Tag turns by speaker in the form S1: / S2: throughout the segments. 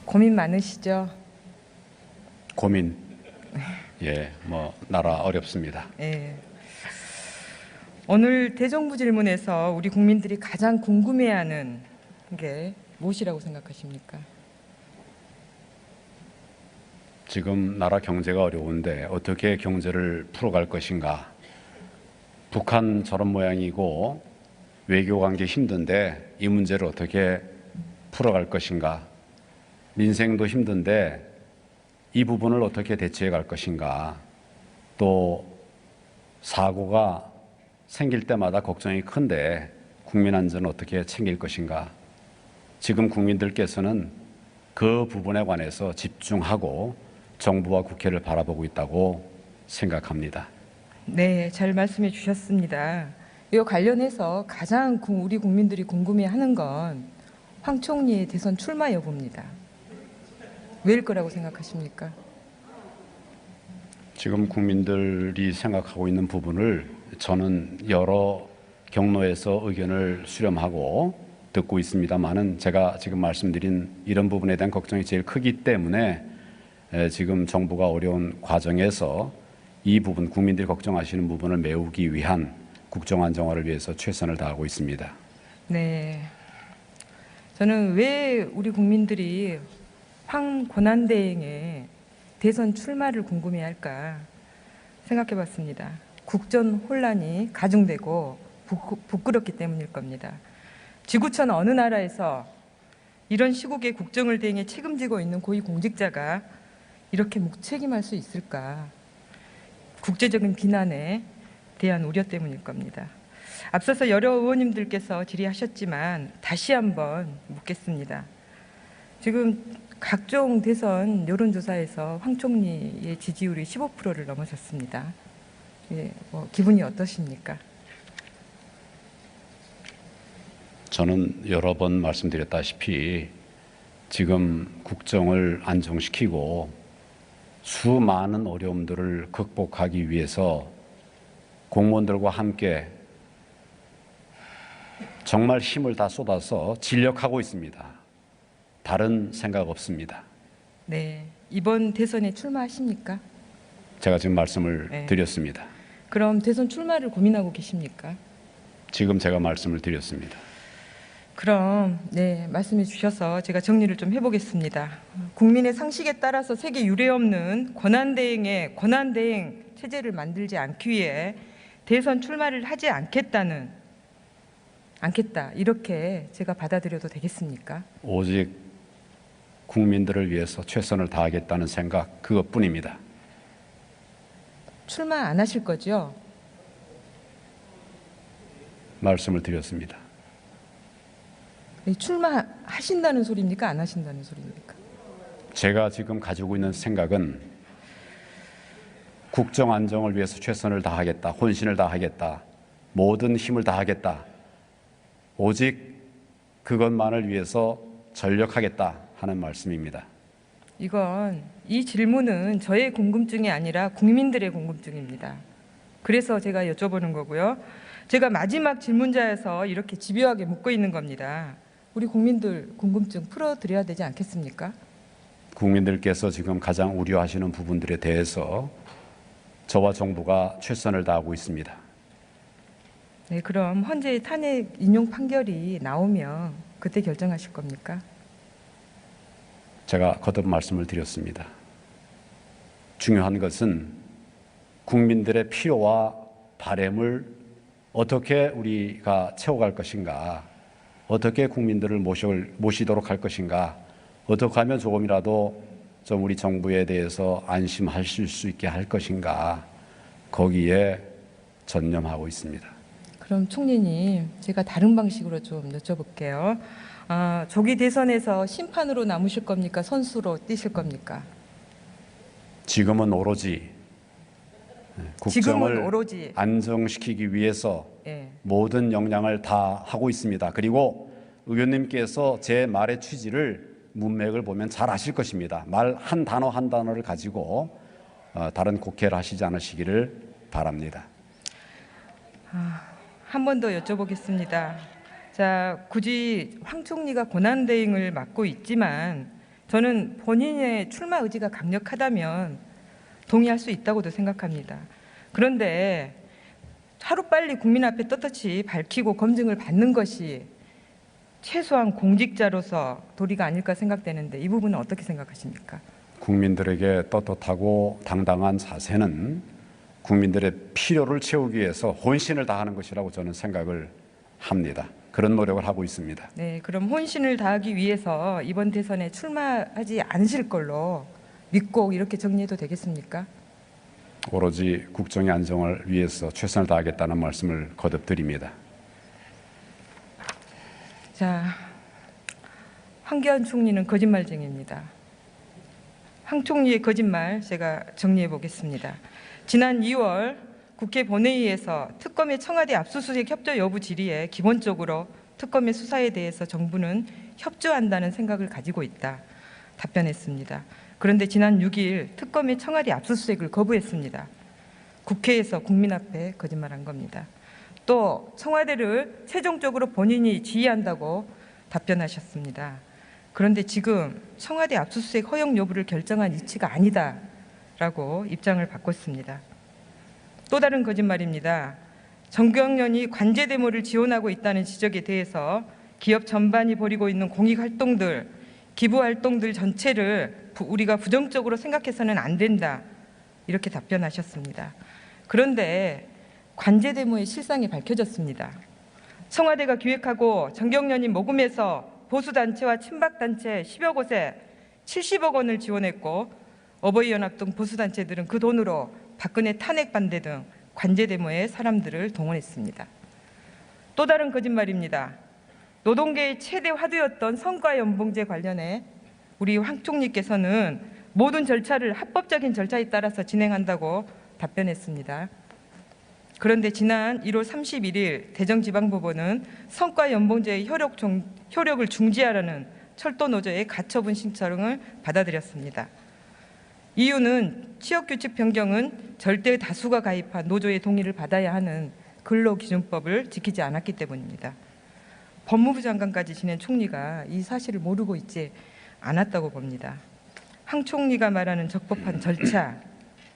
S1: 고민 많으시죠?
S2: 고민. 예, 나라 어렵습니다.
S1: 예. 오늘 대정부 질문에서 우리 국민들이 가장 궁금해하는 게 무엇이라고 생각하십니까?
S2: 지금 나라 경제가 어려운데 어떻게 경제를 풀어갈 것인가? 북한 저런 모양이고 외교 관계 힘든데 이 문제를 어떻게 풀어갈 것인가? 민생도 힘든데 이 부분을 어떻게 대처해 갈 것인가? 또 사고가 생길 때마다 걱정이 큰데 국민 안전을 어떻게 챙길 것인가? 지금 국민들께서는 그 부분에 관해서 집중하고 정부와 국회를 바라보고 있다고 생각합니다.
S1: 네, 잘 말씀해 주셨습니다. 이와 관련해서 가장 우리 국민들이 궁금해하는 건 황 총리의 대선 출마 여부입니다. 왜일 거라고 생각하십니까?
S2: 지금 국민들이 생각하고 있는 부분을 저는 여러 경로에서 의견을 수렴하고 듣고 있습니다만은 제가 지금 말씀드린 이런 부분에 대한 걱정이 제일 크기 때문에 지금 정부가 어려운 과정에서 이 부분, 국민들이 걱정하시는 부분을 메우기 위한 국정 안정화를 위해서 최선을 다하고 있습니다.
S1: 네, 저는 왜 우리 국민들이 황 권한대행의 대선 출마를 궁금해할까 생각해봤습니다. 국정 혼란이 가중되고 부끄럽기 때문일 겁니다. 지구촌 어느 나라에서 이런 시국에 국정을 대행해 책임지고 있는 고위공직자가 이렇게 무책임할 수 있을까? 국제적인 비난에 대한 우려 때문일 겁니다. 앞서서 여러 의원님들께서 질의하셨지만 다시 한번 묻겠습니다. 지금 각종 대선 여론조사에서 황 총리의 지지율이 15%를 넘어섰습니다. 예, 기분이 어떠십니까?
S2: 저는 여러 번 말씀드렸다시피 지금 국정을 안정시키고 수많은 어려움들을 극복하기 위해서 공무원들과 함께 정말 힘을 다 쏟아서 진력하고 있습니다. 다른 생각 없습니다.
S1: 네, 이번 대선에 출마하십니까?
S2: 제가 지금 말씀을
S1: 네.
S2: 드렸습니다.
S1: 그럼 대선 출마를 고민하고 계십니까?
S2: 지금 제가 말씀을 드렸습니다.
S1: 그럼 네, 말씀해 주셔서 제가 정리를 좀 해보겠습니다. 국민의 상식에 따라서 세계 유례 없는 권한대행 체제를 만들지 않기 위해 대선 출마를 하지 않겠다 이렇게 제가 받아들여도 되겠습니까?
S2: 오직 국민들을 위해서 최선을 다하겠다는 생각 그것뿐입니다.
S1: 출마 안 하실 거죠?
S2: 말씀을 드렸습니다.
S1: 출마하신다는 소리입니까? 안 하신다는 소리입니까?
S2: 제가 지금 가지고 있는 생각은 국정 안정을 위해서 최선을 다하겠다, 혼신을 다하겠다, 모든 힘을 다하겠다, 오직 그것만을 위해서 전력하겠다 하는 말씀입니다.
S1: 이 질문은 저의 궁금증이 아니라 국민들의 궁금증입니다. 그래서 제가 여쭤보는 거고요. 제가 마지막 질문자여서 이렇게 집요하게 묻고 있는 겁니다. 우리 국민들 궁금증 풀어드려야 되지 않겠습니까?
S2: 국민들께서 지금 가장 우려하시는 부분들에 대해서 저와 정부가 최선을 다하고 있습니다.
S1: 네, 그럼 헌재의 탄핵 인용 판결이 나오면 그때 결정하실 겁니까?
S2: 제가 거듭 말씀을 드렸습니다. 중요한 것은 국민들의 필요와 바람을 어떻게 우리가 채워갈 것인가, 어떻게 국민들을 모시도록 할 것인가, 어떻게 하면 조금이라도 좀 우리 정부에 대해서 안심하실 수 있게 할 것인가, 거기에 전념하고 있습니다.
S1: 그럼 총리님, 제가 다른 방식으로 좀 여쭤볼게요. 조기 대선에서 심판으로 남으실 겁니까? 선수로 뛰실 겁니까?
S2: 지금은 오로지 국정을
S1: 오로지
S2: 안정시키기 위해서
S1: 예.
S2: 모든 역량을 다 하고 있습니다. 그리고 의원님께서 제 말의 취지를 문맥을 보면 잘 아실 것입니다. 말 한 단어 한 단어를 가지고 다른 곡해를 하시지 않으시기를 바랍니다.
S1: 한 번 더 여쭤보겠습니다. 자, 굳이 황 총리가 권한대행을 맡고 있지만 저는 본인의 출마 의지가 강력하다면 동의할 수 있다고도 생각합니다. 그런데 하루빨리 국민 앞에 떳떳이 밝히고 검증을 받는 것이 최소한 공직자로서 도리가 아닐까 생각되는데 이 부분은 어떻게 생각하십니까?
S2: 국민들에게 떳떳하고 당당한 자세는 국민들의 필요를 채우기 위해서 혼신을 다하는 것이라고 저는 생각을 합니다. 그런 노력을 하고 있습니다.
S1: 네, 그럼 혼신을 다하기 위해서 이번 대선에 출마하지 않으실 걸로 믿고 이렇게 정리해도 되겠습니까?
S2: 오로지 국정의 안정을 위해서 최선을 다하겠다는 말씀을 거듭 드립니다.
S1: 자, 황교안 총리는 거짓말쟁이입니다. 황 총리의 거짓말 제가 정리해 보겠습니다. 지난 2월 국회 본회의에서 특검의 청와대 압수수색 협조 여부 질의에 기본적으로 특검의 수사에 대해서 정부는 협조한다는 생각을 가지고 있다 답변했습니다. 그런데 지난 6일 특검의 청와대 압수수색을 거부했습니다. 국회에서 국민 앞에 거짓말한 겁니다. 또 청와대를 최종적으로 본인이 지휘한다고 답변하셨습니다. 그런데 지금 청와대 압수수색 허용 여부를 결정한 이치가 아니다라고 입장을 바꿨습니다. 또 다른 거짓말입니다. 정경련이 관제 데모를 지원하고 있다는 지적에 대해서 기업 전반이 벌이고 있는 공익활동들, 기부활동들 전체를 우리가 부정적으로 생각해서는 안 된다 이렇게 답변하셨습니다. 그런데 관제 데모의 실상이 밝혀졌습니다. 청와대가 기획하고 정경련이 모금해서 보수단체와 친박단체 10여 곳에 70억 원을 지원했고 어버이연합 등 보수단체들은 그 돈으로 박근혜 탄핵 반대 등 관제 데모에 사람들을 동원했습니다. 또 다른 거짓말입니다. 노동계의 최대 화두였던 성과연봉제 관련해 우리 황 총리께서는 모든 절차를 합법적인 절차에 따라서 진행한다고 답변했습니다. 그런데 지난 1월 31일 대전지방법원은 성과연봉제의 효력을 중지하라는 철도노조의 가처분 신청을 받아들였습니다. 이유는 취업규칙 변경은 절대 다수가 가입한 노조의 동의를 받아야 하는 근로기준법을 지키지 않았기 때문입니다. 법무부 장관까지 지낸 총리가 이 사실을 모르고 있지 않았다고 봅니다. 황 총리가 말하는 적법한 절차,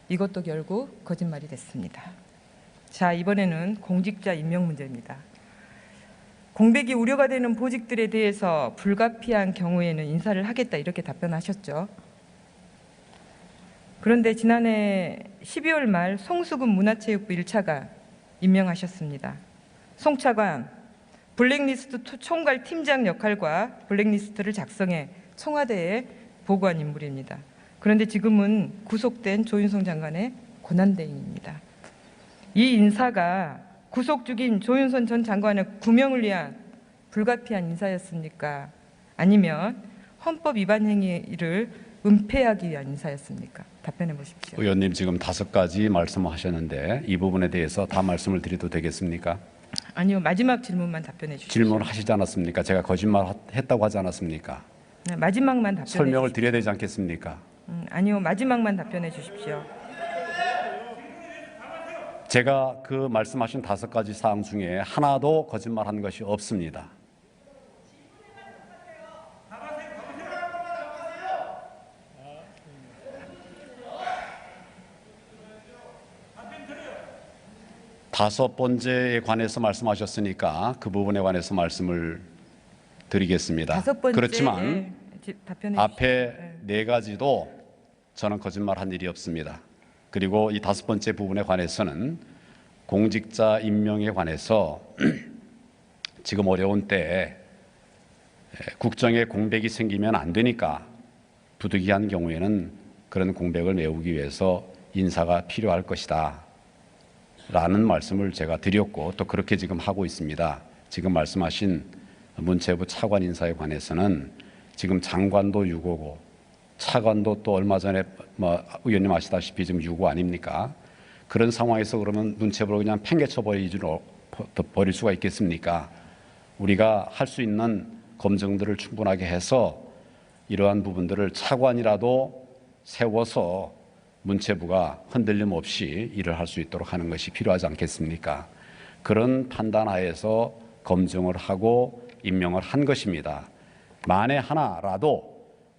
S1: 이것도 결국 거짓말이 됐습니다. 자, 이번에는 공직자 임명 문제입니다. 공백이 우려가 되는 보직들에 대해서 불가피한 경우에는 인사를 하겠다 이렇게 답변하셨죠. 그런데 지난해 12월 말 송수근 문화체육부 1차관 임명하셨습니다. 송 차관, 블랙리스트 총괄 팀장 역할과 블랙리스트를 작성해 청와대에 보고한 인물입니다. 그런데 지금은 구속된 조윤선 장관의 권한대행입니다. 이 인사가 구속 중인 조윤선 전 장관의 구명을 위한 불가피한 인사였습니까? 아니면 헌법 위반 행위를 은폐하기 위한 인사였습니까? 답변해 보십시오.
S2: 의원님 지금 5가지 말씀하셨는데 이 부분에 대해서 다 말씀을 드려도 되겠습니까?
S1: 아니요. 마지막 질문만 답변해 주십시오.
S2: 질문하시지 않았습니까? 제가 거짓말 했다고 하지 않았습니까?
S1: 네, 마지막만 답변해
S2: 설명을
S1: 주십시오.
S2: 드려야 되지 않겠습니까?
S1: 아니요. 마지막만 답변해 주십시오.
S2: 제가 그 말씀하신 5가지 사항 중에 하나도 거짓말한 것이 없습니다. 다섯 번째에 관해서 말씀하셨으니까 그 부분에 관해서 말씀을 드리겠습니다.
S1: 다섯 번째,
S2: 그렇지만
S1: 답변해
S2: 앞에 4가지도 저는 거짓말한 일이 없습니다. 그리고 이 5번째 부분에 관해서는 공직자 임명에 관해서 지금 어려운 때에 국정에 공백이 생기면 안 되니까 부득이한 경우에는 그런 공백을 메우기 위해서 인사가 필요할 것이다 라는 말씀을 제가 드렸고 또 그렇게 지금 하고 있습니다. 지금 말씀하신 문체부 차관 인사에 관해서는 지금 장관도 유고고 차관도 또 얼마 전에 의원님 아시다시피 지금 유고 아닙니까? 그런 상황에서 그러면 문체부를 그냥 팽개쳐 버릴 수가 있겠습니까? 우리가 할 수 있는 검증들을 충분하게 해서 이러한 부분들을 차관이라도 세워서 문체부가 흔들림 없이 일을 할 수 있도록 하는 것이 필요하지 않겠습니까? 그런 판단하에서 검증을 하고 임명을 한 것입니다. 만에 하나라도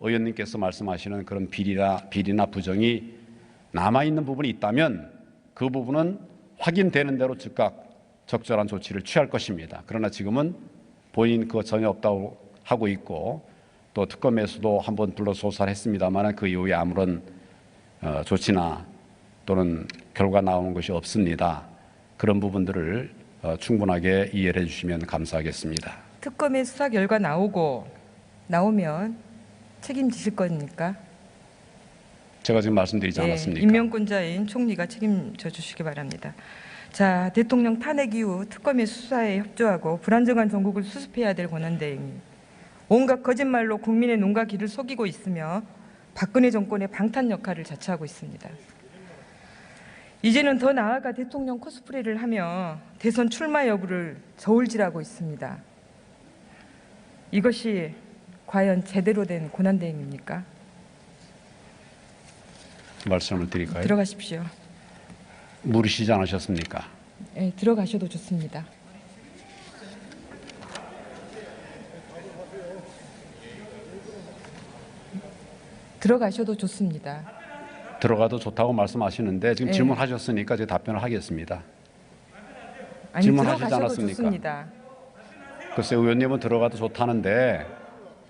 S2: 의원님께서 말씀하시는 그런 비리나 부정이 남아있는 부분이 있다면 그 부분은 확인되는 대로 즉각 적절한 조치를 취할 것입니다. 그러나 지금은 본인 그거 전혀 없다고 하고 있고 또 특검에서도 한번 불러 조사를 했습니다만 그 이후에 아무런 조치나 또는 결과 나오는 것이 없습니다. 그런 부분들을 충분하게 이해를 해주시면 감사하겠습니다.
S1: 특검의 수사 결과 나오면 책임지실 겁니까?
S2: 제가 지금 말씀드리지
S1: 예,
S2: 않았습니까?
S1: 임명권자인 총리가 책임져 주시기 바랍니다. 자, 대통령 탄핵 이후 특검의 수사에 협조하고 불안정한 전국을 수습해야 될 권한대행이 온갖 거짓말로 국민의 눈과 귀를 속이고 있으며 박근혜 정권의 방탄 역할을 자처하고 있습니다. 이제는 더 나아가 대통령 코스프레를 하며 대선 출마 여부를 저울질하고 있습니다. 이것이 과연 제대로 된 권한대행입니까?
S2: 말씀을 드릴까요?
S1: 들어가십시오.
S2: 물으시지 않으셨습니까?
S1: 네, 들어가셔도 좋습니다. 들어가셔도 좋습니다.
S2: 들어가도 좋다고 말씀하시는데 지금
S1: 네.
S2: 질문하셨으니까 제가 답변을 하겠습니다.
S1: 아니,
S2: 질문하시지
S1: 들어가셔도
S2: 않았습니까?
S1: 좋습니다.
S2: 글쎄 의원님은 들어가도 좋다는데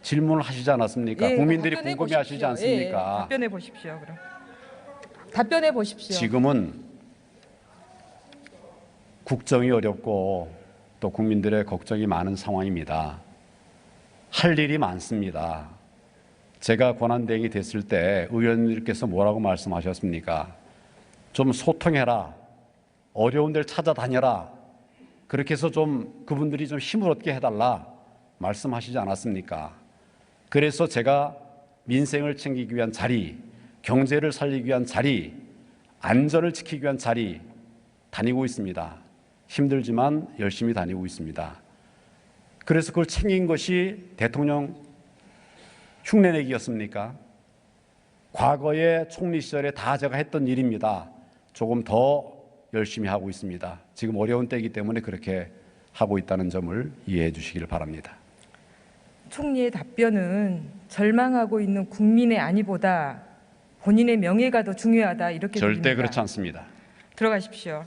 S2: 질문을 하시지 않았습니까?
S1: 예,
S2: 국민들이
S1: 답변해
S2: 궁금해하시지
S1: 보십시오.
S2: 않습니까?
S1: 예, 답변해 보십시오. 그럼 답변해 보십시오.
S2: 지금은 국정이 어렵고 또 국민들의 걱정이 많은 상황입니다. 할 일이 많습니다. 제가 권한대행이 됐을 때 의원님께서 뭐라고 말씀하셨습니까? 좀 소통해라. 어려운 데를 찾아다녀라. 그렇게 해서 좀 그분들이 좀 힘을 얻게 해달라 말씀하시지 않았습니까? 그래서 제가 민생을 챙기기 위한 자리, 경제를 살리기 위한 자리, 안전을 지키기 위한 자리 다니고 있습니다. 힘들지만 열심히 다니고 있습니다. 그래서 그걸 챙긴 것이 대통령 흉내내기였습니까? 과거에 총리 시절에 다 제가 했던 일입니다. 조금 더 열심히 하고 있습니다. 지금 어려운 때이기 때문에 그렇게 하고 있다는 점을 이해해 주시길 바랍니다.
S1: 총리의 답변은 절망하고 있는 국민의 안위보다 본인의 명예가 더 중요하다 이렇게
S2: 절대
S1: 들립니다.
S2: 그렇지 않습니다.
S1: 들어가십시오.